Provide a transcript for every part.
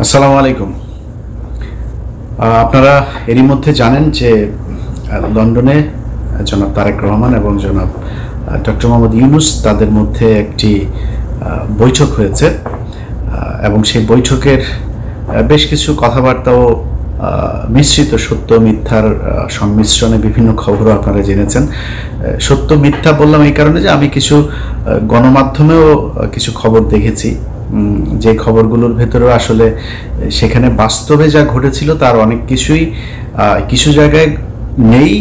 আসসালামু আলাইকুম। আপনারা এরই মধ্যে জানেন যে লন্ডনে জনাব তারেক রহমান এবং জনাব ডক্টর মোহাম্মদ ইউনূস তাদের মধ্যে একটি বৈঠক হয়েছে এবং সেই বৈঠকের বেশ কিছু কথাবার্তাও মিশ্রিত সত্য মিথ্যার সংমিশ্রণে বিভিন্ন খবরও আপনারা জেনেছেন। সত্য মিথ্যা বললাম এই কারণে যে আমি কিছু গণমাধ্যমেও কিছু খবর দেখেছি, যে খবরগুলোর ভেতরেও আসলে সেখানে বাস্তবে যা ঘটেছিল তার অনেক কিছুই কিছু জায়গায় নেই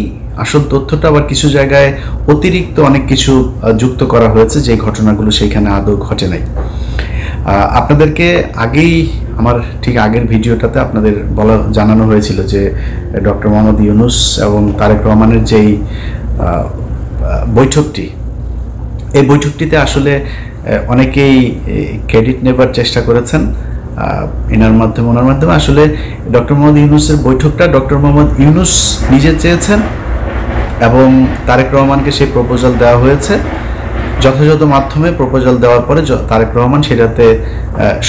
আসল তথ্যটা, আবার কিছু জায়গায় অতিরিক্ত অনেক কিছু যুক্ত করা হয়েছে যে ঘটনাগুলো সেইখানে আদৌ ঘটে নাই। আপনাদেরকে আগেই আমার ঠিক আগের ভিডিওটাতে আপনাদের জানানো হয়েছিল যে ডক্টর মোহাম্মদ ইউনূস এবং তারেক রহমানের যেই বৈঠকটি, এই বৈঠকটিতে আসলে অনেকেই ক্রেডিট নেবার চেষ্টা করেছেন ওনার মাধ্যমে আসলে ডক্টর মোহাম্মদ ইউনূসের বৈঠকটা ডক্টর মোহাম্মদ ইউনূস নিজে চেয়েছেন এবং তারেক রহমানকে সেই প্রপোজাল দেওয়া হয়েছে। যথাযথ মাধ্যমে প্রপোজাল দেওয়ার পরে তারেক রহমান সেটাতে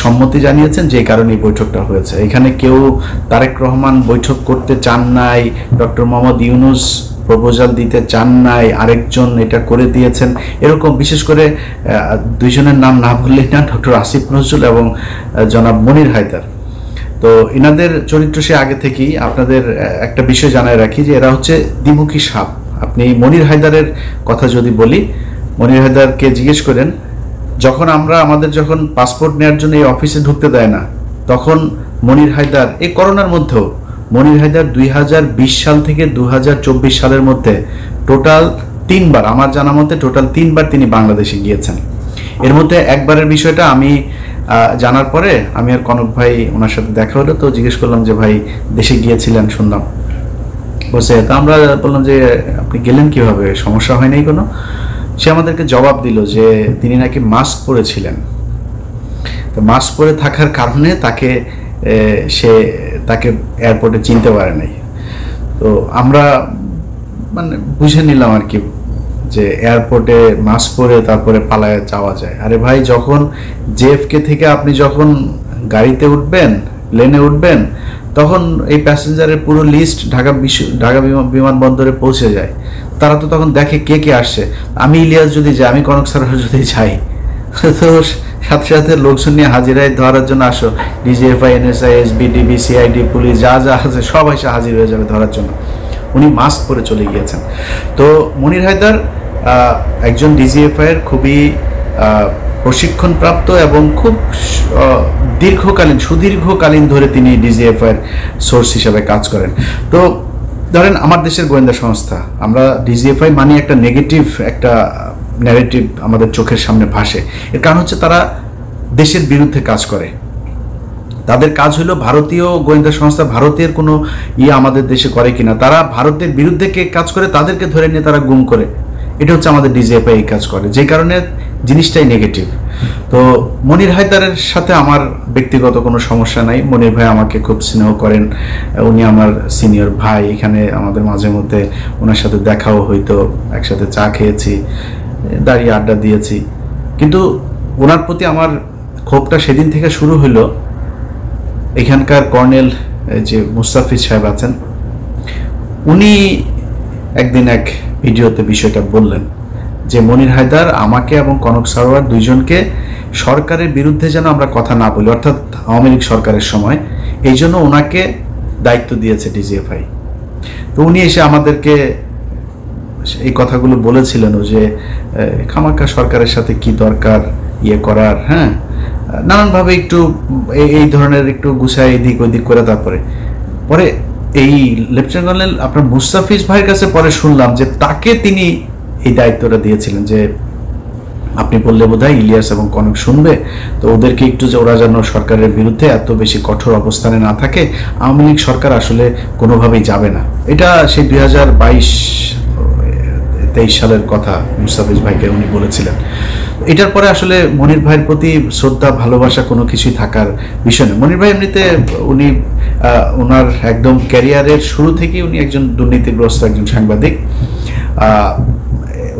সম্মতি জানিয়েছেন, যে কারণে এই বৈঠকটা হয়েছে। এখানে কেউ তারেক রহমান বৈঠক করতে চান নাই, ডক্টর মোহাম্মদ ইউনূস প্রপোজাল দিতে চান নাই, আরেকজন এটা করে দিয়েছেন, এরকম বিশেষ করে দুইজনের নাম না বললেই না, ডক্টর আসিফ নজরুল এবং জনাব মনির হায়দার। তো এনাদের চরিত্র সে আগে থেকেই আপনাদের একটা বিষয় জানায় রাখি যে এরা হচ্ছে দ্বিমুখী সাপ। আপনি মনির হায়দারের কথা যদি বলি, মনির হায়দারকে জিজ্ঞেস করেন, যখন আমাদের যখন পাসপোর্ট নেওয়ার জন্য এই অফিসে ঢুকতে দেয় না, তখন মনির হায়দার এই করোনার মধ্যেও মনির হায়দার 2020 সাল থেকে 2024 সালের মধ্যে টোটাল 3 বার, আমার জানা মতে টোটাল 3 বার তিনি বাংলাদেশে গিয়েছেন। এর মধ্যে একবারের বিষয়টা আমি জানার পরে আমি আর কনক ভাই ওনার সাথে দেখা হলো, তো জিজ্ঞেস করলাম যে ভাই দেশে গিয়েছিলেন শুনলাম, বলছে তা আমরা বললাম যে আপনি গেলেন কিভাবে, সমস্যা হয় নাই কোনো? সে আমাদেরকে জবাব দিল যে তিনি নাকি মাস্ক পরেছিলেন, তো মাস্ক পরে থাকার কারণে তাকে এয়ারপোর্টে চিনতে পারে নাই। তো আমরা মানে বুঝে নিলাম আর কি যে এয়ারপোর্টে মাস্ক পরে তারপরে পালায় যাওয়া যায়। আরে ভাই, যখন জেএফকে থেকে আপনি যখন গাড়িতে উঠবেন, প্লেনে উঠবেন, তখন এই প্যাসেঞ্জারের পুরো লিস্ট ঢাকা বিমানবন্দরে পৌঁছে যায়। তারা তো তখন দেখে কে কে আসছে। আমি ইলিয়াস যদি যাই, আমি কনক স্যার যদি যাই, তো সাথে সাথে লোকজন নিয়ে হাজিরায় ধরার জন্য আসো, ডিজিএফআই, এনএসআই, এসবিডিবি, সিআইডি, পুলিশ যা যা আছে সব এসে হাজির হয়ে যাবে ধরার জন্য। উনি মাস্ক পরে চলে গিয়েছেন। তো মনির হায়দার একজন ডিজিএফআইয়ের খুবই প্রশিক্ষণপ্রাপ্ত এবং খুব সুদীর্ঘকালীন ধরে তিনি ডিজিএফআইয়ের সোর্স হিসেবে কাজ করেন। তো ধরেন আমার দেশের গোয়েন্দা সংস্থা, আমরা ডিজিএফআই মানে একটা নেগেটিভ একটা ন্যারেটিভ আমাদের চোখের সামনে ভাসে। এর কারণ হচ্ছে তারা দেশের বিরুদ্ধে কাজ করে। তাদের কাজ হলো ভারতীয় গোয়েন্দা সংস্থা ভারতের কোনো আমাদের দেশে করে কিনা, তারা ভারতের বিরুদ্ধে কে কাজ করে তাদেরকে ধরে নিয়ে তারা গুম করে। এটা হচ্ছে আমাদের ডিজিএফআই এই কাজ করে, যে কারণে জিনিসটাই নেগেটিভ। তো মনির হায়দারের সাথে আমার ব্যক্তিগত কোনো সমস্যা নাই। মনির ভাই আমাকে খুব স্নেহ করেন, উনি আমার সিনিয়র ভাই। এখানে আমাদের মাঝে মধ্যে ওনার সাথে দেখাও হইতো, একসাথে চা খেয়েছি, দাঁড়িয়ে আড্ডা দিয়েছি। কিন্তু ওনার প্রতি আমার ক্ষোভটা সেদিন থেকে শুরু হলো, এখানকার কর্নেল যে মুস্তাফিজ সাহেব আছেন, উনি একদিন এক ভিডিওতে বিষয়টা বললেন যে মনির হায়দার আমাকে এবং কনক সারোয়ার দুইজনকে সরকারের বিরুদ্ধে যেন আমরা কথা না বলি, অর্থাৎ আওয়ামী লীগ সরকারের সময়, এই জন্য ওনাকে দায়িত্ব দিয়েছে ডিজিএফআই। তো উনি এসে আমাদেরকে এই কথাগুলো বলেছিলেন যে খামাকা সরকারের সাথে কি দরকার করার, হ্যাঁ, নানানভাবে একটু এই ধরনের একটু গুছায় এদিক ওদিক করে। তারপরে এই লেফটেন্যান্ট কর্নেল আপনার মুস্তাফিজ ভাইয়ের কাছে পরে শুনলাম যে তাকে তিনি এই দায়িত্বটা দিয়েছিলেন যে আপনি বললে বোধহয় ইলিয়াস এবং কনক শুনবে, তো ওদেরকে একটু যে ওরা যেন সরকারের বিরুদ্ধে এত বেশি কঠোর অবস্থানে না থাকে, আওয়ামী লীগ সরকার আসলে কোনোভাবেই যাবে না। এটা সেই 2022-23 সালের কথা মুস্তাফিজ ভাইকে উনি বলেছিলেন। এটার পরে আসলে মনির ভাইয়ের প্রতি শ্রদ্ধা ভালোবাসা কোনো কিছুই থাকার বিষয় নেই। মনির ভাই এমনিতে উনি ওনার একদম ক্যারিয়ারের শুরু থেকেই উনি একজন দুর্নীতিগ্রস্ত একজন সাংবাদিক।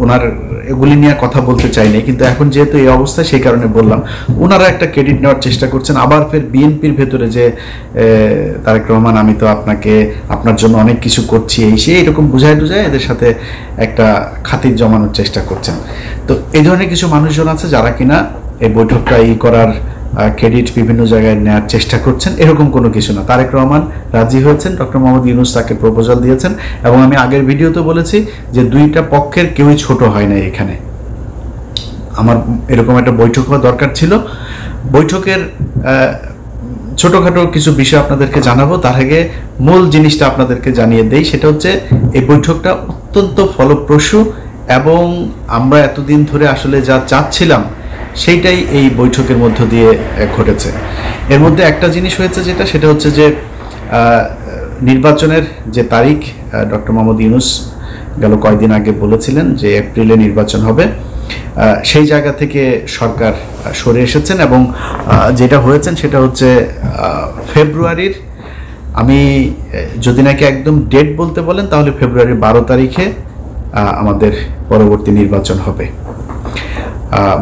ওনার এগুলি নিয়ে কথা বলতে চাই না, কিন্তু এখন যেহেতু এই অবস্থা সেই কারণে বললাম। ওনারা একটা ক্রেডিট নেওয়ার চেষ্টা করছেন, আবার ফের বিএনপির ভেতরে যে তারেক রহমান আমি তো আপনার জন্য অনেক কিছু করছি এই সেই এরকম বুঝায় এদের সাথে একটা খাতির জমানোর চেষ্টা করছেন। তো এই ধরনের কিছু মানুষজন আছে যারা কিনা এই বৈঠকটা করার ক্রেডিট বিভিন্ন জায়গায় নেওয়ার চেষ্টা করছেন, এরকম কোনো কিছু না। তারেক রহমান রাজি হয়েছেন, ডক্টর মোহাম্মদ ইউনূস তাকে প্রপোজাল দিয়েছেন, এবং আমি আগের ভিডিওতে বলেছি যে দুইটা পক্ষের কেউই ছোট হয় না। এখানে আমার এরকম একটা বৈঠক হওয়া দরকার ছিল। বৈঠকের ছোটোখাটো কিছু বিষয় আপনাদেরকে জানাবো, তার আগে মূল জিনিসটা আপনাদেরকে জানিয়ে দেই। সেটা হচ্ছে এই বৈঠকটা অত্যন্ত ফলপ্রসূ, এবং আমরা এতদিন ধরে আসলে যা চাচ্ছিলাম সেইটাই এই বৈঠকের মধ্য দিয়ে ঘটেছে। এর মধ্যে একটা জিনিস হয়েছে সেটা হচ্ছে যে নির্বাচনের যে তারিখ ডক্টর মোহাম্মদ ইউনূস গেল কয়েকদিন আগে বলেছিলেন যে এপ্রিলে নির্বাচন হবে, সেই জায়গা থেকে সরকার সরে এসেছেন, এবং যেটা হয়েছেন সেটা হচ্ছে ফেব্রুয়ারির, আমি যদি নাকি একদম ডেট বলতে বলেন তাহলে ফেব্রুয়ারির 12 তারিখে আমাদের পরবর্তী নির্বাচন হবে।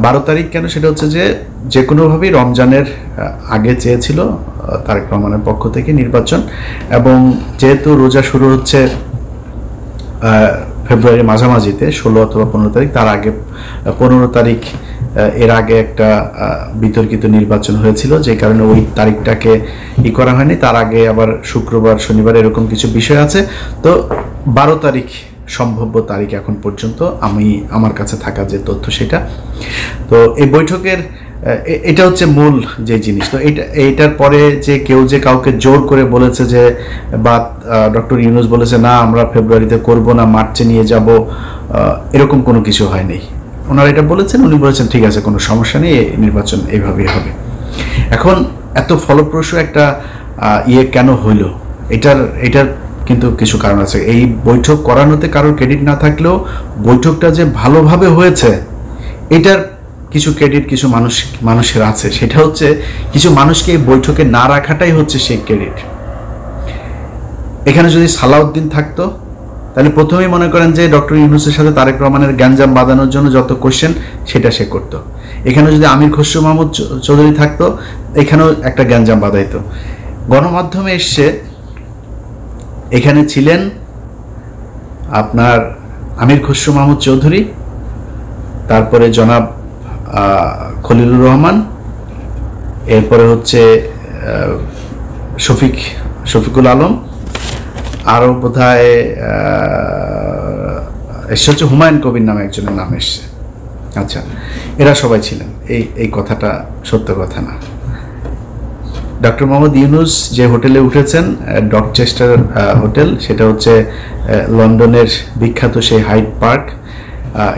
12 তারিখ কেন? সেটা হচ্ছে যে কোনোভাবেই রমজানের আগে চেয়েছিল তারেক রহমানের পক্ষ থেকে নির্বাচন, এবং যেহেতু রোজা শুরু হচ্ছে ফেব্রুয়ারির মাঝামাঝিতে 16 অথবা 15 তারিখ, তার আগে 15 তারিখ এর আগে একটা বিতর্কিত নির্বাচন হয়েছিল, যে কারণে ওই তারিখটাকে করা হয়নি। তার আগে আবার শুক্রবার শনিবার এরকম কিছু বিষয় আছে। তো 12 তারিখ সম্ভাব্য তারিখ এখন পর্যন্ত আমার কাছে থাকা যে তথ্য সেটা। তো এই বৈঠকের এটা হচ্ছে মূল যে জিনিস। তো এইটার পরে যে কেউ যে কাউকে জোর করে বলেছে যে, বা ডক্টর ইউনূস বলেছে না আমরা ফেব্রুয়ারিতে করব না, মার্চে নিয়ে যাব, এরকম কোনো কিছু হয়নি। ওনারা এটা বলেছেন, উনি বলেছেন ঠিক আছে কোনো সমস্যা নেই, নির্বাচন এইভাবেই হবে। এখন এত ফলপ্রসূ একটা কেন হইল, এটার কিন্তু কিছু কারণ আছে। এই বৈঠক করানোতে কারোর ক্রেডিট না থাকলেও বৈঠকটা যে ভালোভাবে হয়েছে এটার কিছু ক্রেডিট কিছু মানুষের আছে। সেটা হচ্ছে কিছু মানুষকে এই বৈঠকে না রাখাটাই হচ্ছে সেই ক্রেডিট। এখানে যদি সালাউদ্দিন থাকতো তাহলে প্রথমেই মনে করেন যে ডক্টর ইউনূসের সাথে তারেক রহমানের গ্যাঞ্জাম বাঁধানোর জন্য যত কোশ্চেন সেটা সে করতো। এখানে যদি আমির খসরু মাহমুদ চৌধুরী থাকতো, এখানেও একটা গ্যাঞ্জাম বাঁধাইতো। গণমাধ্যমে এসছে, এখানে ছিলেন আপনার আমির খসরু মাহমুদ চৌধুরী, তারপরে জনাব খলিলুর রহমান, এরপরে হচ্ছে শফিকুল আলম, আরও বোধহয় এসে হচ্ছে হুমায়ুন কবির নামে একজনের নাম এসছে। আচ্ছা, এরা সবাই ছিলেন। এই কথাটা সত্য কথা না। ডক্টর মোহাম্মদ ইউনূস যে হোটেলে উঠেছেন, ডকচেস্টার হোটেল, সেটা হচ্ছে লন্ডনের বিখ্যাত সেই হাইড পার্ক,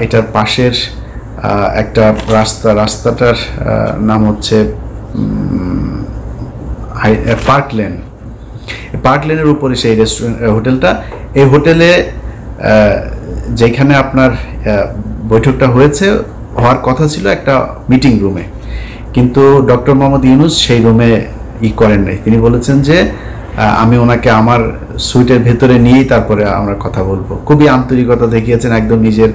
এটার পাশের একটা রাস্তাটার নাম হচ্ছে পার্ক লেনের উপরে সেই হোটেলটা। এই হোটেলে যেখানে আপনার বৈঠকটা হওয়ার কথা ছিল একটা মিটিং রুমে, কিন্তু ডক্টর মোহাম্মদ ইউনূস সেই রুমে করেন নাই। তিনি বলেছেন যে আমি ওনাকে আমার সুইটের ভেতরে নিয়েই তারপরে আমরা কথা বলবো। খুবই আন্তরিকতা দেখিয়েছেন, একদম নিজের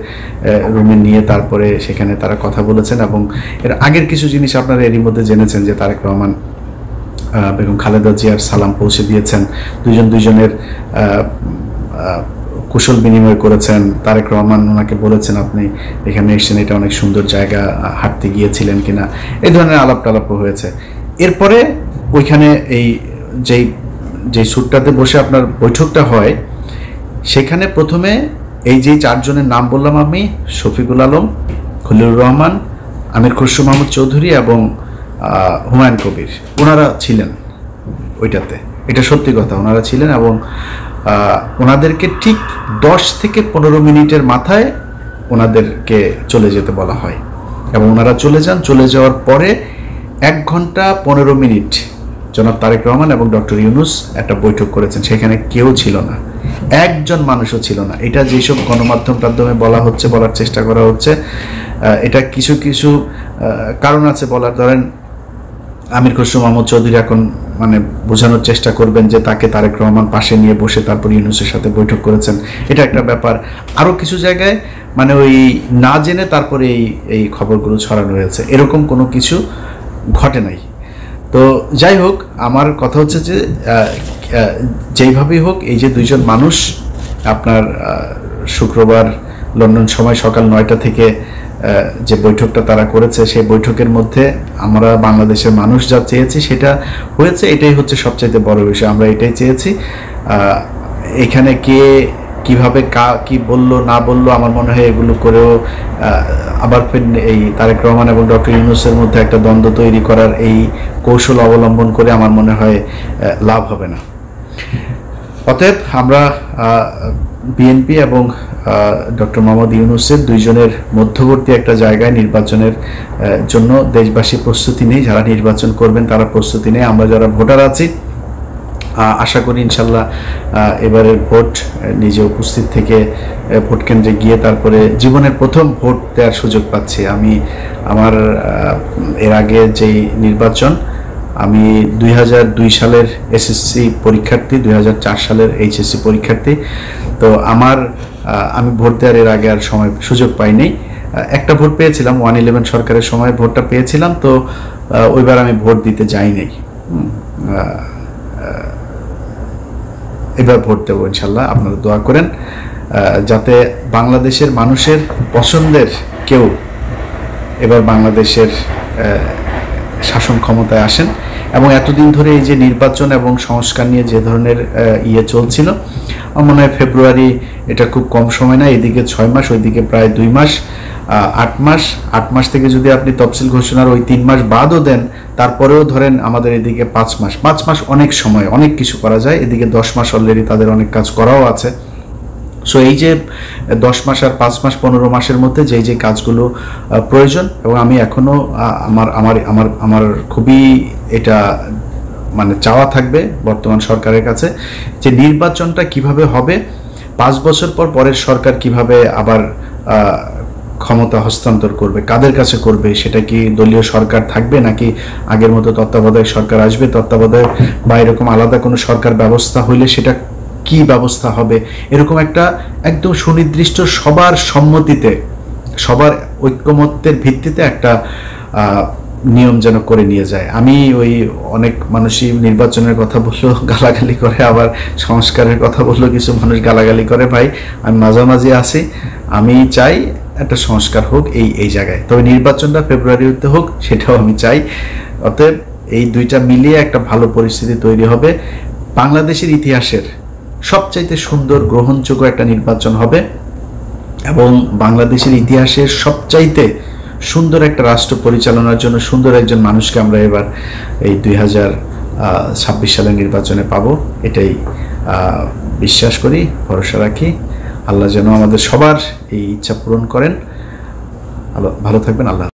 রুমে নিয়ে তারপরে সেখানে তারা কথা বলেছেন। এবং এর আগের কিছু জিনিস আপনারা এরই মধ্যে জেনেছেন যে তারেক রহমান বেগম খালেদা জিয়ার সালাম পৌঁছে দিয়েছেন, দুজনের কুশল বিনিময় করেছেন। তারেক রহমান ওনাকে বলেছেন আপনি এখানে এসেছেন, এটা অনেক সুন্দর জায়গা, হাঁটতে গিয়েছিলেন কিনা, এই ধরনের আলাপ টালাপও হয়েছে। এরপরে ওইখানে যেই সুটটাতে বসে আপনার বৈঠকটা হয়, সেখানে প্রথমে এই যে চারজনের নাম বললাম আমি, শফিকুল আলম, খলিলুর রহমান, আমির খসরু মাহমুদ চৌধুরী এবং হুমায়ুন কবির, ওনারা ছিলেন ওইটাতে। এটা সত্যি কথা, ওনারা ছিলেন। এবং ওনাদেরকে ঠিক 10 থেকে 15 মিনিটের মাথায় ওনাদেরকে চলে যেতে বলা হয়, এবং ওনারা চলে যান। চলে যাওয়ার পরে 1 ঘন্টা 15 মিনিট জনাব তারেক রহমান এবং ডক্টর ইউনূস একটা বৈঠক করেছেন। সেখানে কেউ ছিল না, একজন মানুষও ছিল না। এটা যেসব গণমাধ্যমে বলার চেষ্টা করা হচ্ছে, এটা কিছু কারণ আছে বলার। ধরেন আমির খসরু মাহমুদ চৌধুরী এখন মানে বোঝানোর চেষ্টা করবেন যে তাকে তারেক রহমান পাশে নিয়ে বসে তারপর ইউনূসের সাথে বৈঠক করেছেন, এটা একটা ব্যাপার। আরও কিছু জায়গায় মানে ওই না জেনে তারপরে এই খবরগুলো ছড়ানো হয়েছে, এরকম কোনো কিছু ঘটে নাই। তো যাই হোক, আমার কথা হচ্ছে যে যেইভাবেই হোক, এই যে দুইজন মানুষ আপনার শুক্রবার লন্ডন সময় সকাল 9টা থেকে যে বৈঠকটা তারা করেছে, সেই বৈঠকের মধ্যে আমরা বাংলাদেশের মানুষ যা চেয়েছি সেটা হয়েছে। এটাই হচ্ছে সবচাইতে বড় বিষয়, আমরা এটাই চেয়েছি। এখানে কে কিভাবে কি বললো না বললো, আমার মনে হয় এগুলো করেও আবার এই তারেক রহমান এবং ডক্টর ইউনূসের মধ্যে একটা দ্বন্দ্ব তৈরি করার এই কৌশল অবলম্বন করে আমার মনে হয় লাভ হবে না। অতএব আমরা বিএনপি এবং ডক্টর মোহাম্মদ ইউনূসের দুইজনের মধ্যবর্তী একটা জায়গায় নির্বাচনের জন্য দেশবাসী প্রস্তুতি নেই। যারা নির্বাচন করবেন তারা প্রস্তুতি নেই। আমরা যারা ভোটার আছি আশা করি ইনশাল্লাহ এবারের ভোট নিজে উপস্থিত থেকে ভোট কেন্দ্রে গিয়ে তারপরে জীবনের প্রথম ভোট দেওয়ার সুযোগ পাচ্ছি। আমি আমার এর আগে যেই নির্বাচন, আমি 2002 সালের এসএসসি পরীক্ষার্থী, 2004 সালের এইচএসসি পরীক্ষার্থী। তো আমি ভোট দেওয়ার এর আগে আর সুযোগ পাইনি। একটা ভোট পেয়েছিলাম, 111 সরকারের সময় ভোটটা পেয়েছিলাম। তো ওইবার আমি ভোট দিতে যাই নাই। এবার ভোট দেবো ইনশাল্লাহ। আপনারা দোয়া করেন যাতে বাংলাদেশের মানুষের পছন্দের কেউ এবার বাংলাদেশের শাসন ক্ষমতায় আসেন। এবং এতদিন ধরে এই যে নির্বাচন এবং সংস্কার নিয়ে যে ধরনের চলছিল, আমার মনে হয় ফেব্রুয়ারি এটা খুব কম সময় না। এদিকে 6 মাস, ওইদিকে প্রায় 2 মাস, 8 মাস। 8 মাস থেকে যদি আপনি তফসিল ঘোষণার ওই 3 মাস বাদও দেন, তারপরেও ধরেন আমাদের এদিকে 5 মাস। 5 মাস অনেক সময়, অনেক কিছু করা যায়। এদিকে 10 মাস অলরেডি তাদের অনেক কাজ করাও আছে। সো এই যে 10 মাস আর 5 মাস 15 মাসের মধ্যে যে কাজগুলো প্রয়োজন, এবং আমি এখনো আমার খুবই এটা মানে চাওয়া থাকবে বর্তমান সরকারের কাছে যে নির্বাচনটা কিভাবে হবে, 5 বছর পর পরের সরকার কিভাবে আবার ক্ষমতা হস্তান্তর করবে, কাদের কাছে করবে, সেটা কি দলীয় সরকার থাকবে নাকি আগের মতো তত্ত্বাবধায়ক সরকার আসবে, তত্ত্বাবধায়ক বা এরকম আলাদা কোনো সরকার ব্যবস্থা হইলে সেটা কি ব্যবস্থা হবে, এরকম একটা একদম সুনির্দিষ্ট সবার সম্মতিতে, সবার ঐক্যমত্যের ভিত্তিতে একটা নিয়ম যেন করে নিয়ে যায়। আমি ওই অনেক মানুষই নির্বাচনের কথা বললো গালাগালি করে, আবার সংস্কারের কথা বললো কিছু মানুষ গালাগালি করে। ভাই, আমি মাঝামাঝি আছি। আমি চাই একটা সংস্কার হোক এই জায়গায়, তবে নির্বাচনটা ফেব্রুয়ারিতে হোক সেটাও আমি চাই। অতএব এই দুইটা মিলিয়ে একটা ভালো পরিস্থিতি তৈরি হবে। বাংলাদেশের ইতিহাসের সবচাইতে সুন্দর গ্রহণযোগ্য একটা নির্বাচন হবে এবং বাংলাদেশের ইতিহাসের সবচাইতে সুন্দর একটা রাষ্ট্র পরিচালনার জন্য সুন্দর একজন মানুষকে আমরা এবার এই 2026 সালের নির্বাচনে পাবো। এটাই বিশ্বাস করি, ভরসা রাখি। আল্লাহ যেন আমাদের সবার এই ইচ্ছা পূরণ করেন। ভালো থাকবেন। আল্লাহ।